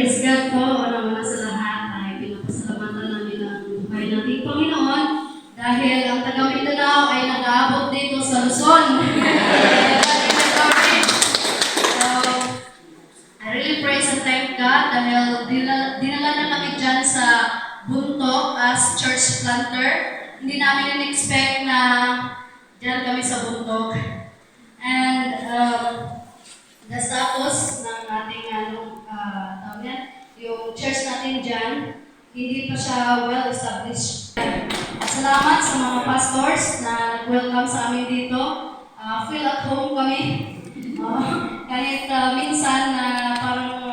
Praise God po, una-una sa lahat ay pinapasalamatan namin ang buhay nating Panginoon dahil ang taga Mindanao ay nag-aabot dito sa Luzon. So, I really praise and thank God dahil dinala na kami dyan sa Buntok as church planter. Hindi namin in-expect na dyan kami sa Buntok. And the status ng ating yung church natin dyan, hindi pa siya well-established. Salamat sa mga pastors na nag-welcome sa amin dito. Feel at home kami. Kahit minsan na parang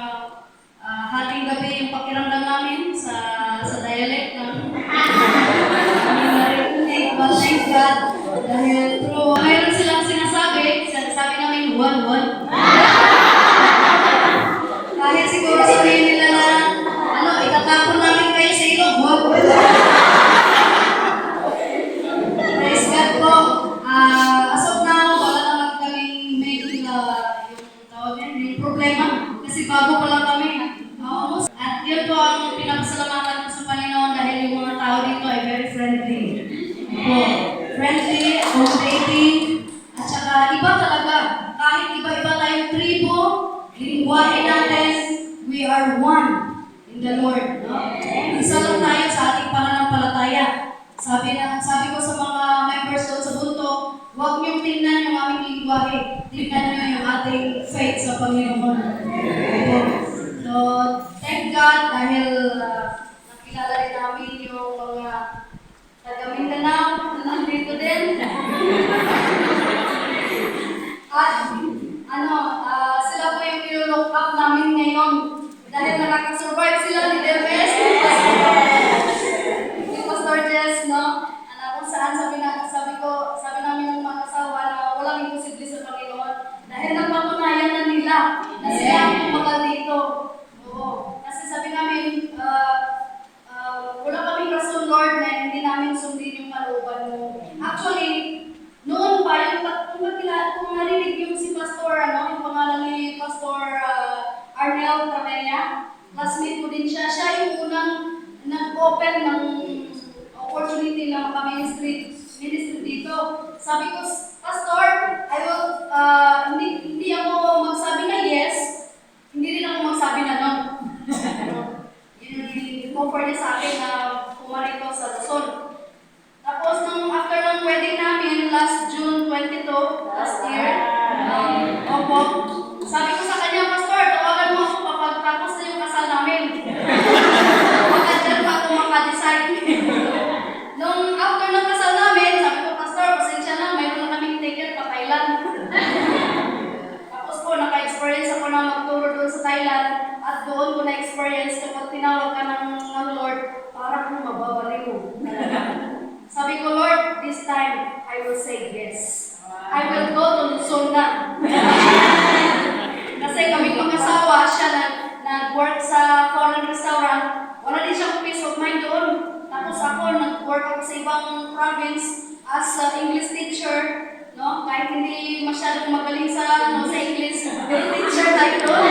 hating gabi yung pakiramdam namin sa dialect ng marinig. But thank God, dahil through mayroon silang sinasabi namin, one. Kahit siguro sabihin nila na, itatapon namin kayo sa ilog, wag. Praise God po. As of now, wala naman kaming yung problema. Kasi bago pa lang kami. At yun po ang pinapasalamatan ko sa Panginoon dahil yung mga tao dito ay very friendly. Friendly, accommodating, at saka iba talaga. Kahit iba-iba tayong tribo, lingwahe natin, we are one in the Lord. No? Isa lang tayo sa ating pananampalataya. Sabi ko sa mga members doon sa Buntok, huwag niyong tingnan yung aming lingwahe. Tingnan niyo yung ating faith sa Panginoon. So, thank God dahil nakilala rin namin yung mga taga Mindanao na nandito din. At sila po yung nilolook up namin ngayon dahil nakakasurvive sila ni Deves, ni Pastor Jess, no? Kung saan sabi namin ng mga asawa na walang imposible sa Panginoon dahil napatunayan na nila na sila ang tumagal dito. Oo. Kasi sabi namin, wala kaming rason, Lord, na hindi namin sundin yung kalooban mo. Actually, noon pa, kung narinig yung si Pastor, yung pangalan ni Pastor Arnel Camella, classmate ko din siya. Siya yung unang nag-open ng opportunity na maka-ministry dito. Sabi ko, Pastor, hindi ako magsabi na yes, hindi rin ako magsabi na no. Yun yung offer niya sa akin na pumarito sa Luzon. Tapos, after ng wedding namin, last June 22, last year, sabi ko sa kanya, Pastor, tawagan mo ako kapag tapos na yung kasal namin. Kapag dyan pa ako makadesign. Nung after ng kasal namin, sabi ko, Pastor, pasensya na, mayroon na kaming ticket pa Thailand. Tapos po, naka-experience ako na magturo doon sa Thailand at doon ko na-experience kapag tinawag ka ng Lord, para kung mababaliw. Sabi ko, Lord, this time, I will say yes. I will go to Luzon na. Kasi kami mag-asawa, siya nag-work sa foreign restaurant. Wala din siyang peace of mind doon. Tapos ako, nag-work ako sa ibang province as English teacher. No? Kahit hindi masyadong magaling sa English, teacher tayo doon.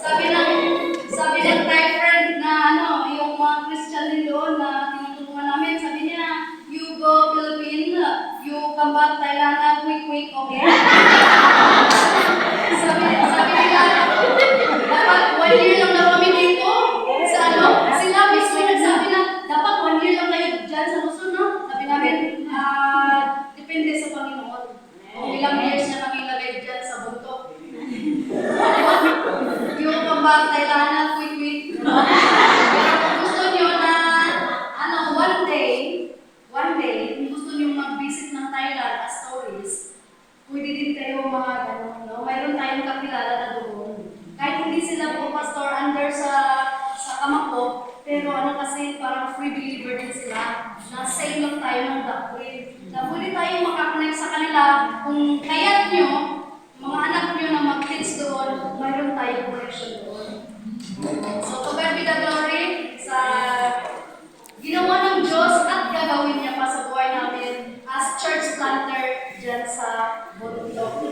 Sabi ng Thai friend na yung mga Christian din doon na tinutulungan namin, sabi niya, you go Philippines, you come back Thailand quick, okay? sabi nila, dapat 1 year lang na kami dito. Sila mismo nagsabi na, dapat 1 year lang kayo dyan sa Luzon, no? Sabi namin, depende sa Panginoon. Kung ilang years na kami lagay dyan sa Buntok. Yung pambag Thailand, quick. Pero kung gusto nyo na, one day, kung gusto nyo mag-visit ng Thailand as tourists, pwede din kayo mga gano'n, no? Mayroon tayong kakilala na doon. Kahit hindi sila po pastor under sa Kamako, pero kasi parang free believer din sila, na same lang tayo ng doctrine. Na pwede tayong makakonect sa kanila kung kaya't nyo, mga anak nyo na mag-teach doon, mayroon tayong connection doon. So, to God be the glory sa ginawa ng Diyos at gagawin niya pa sa buhay namin as church planter dyan sa Bundok.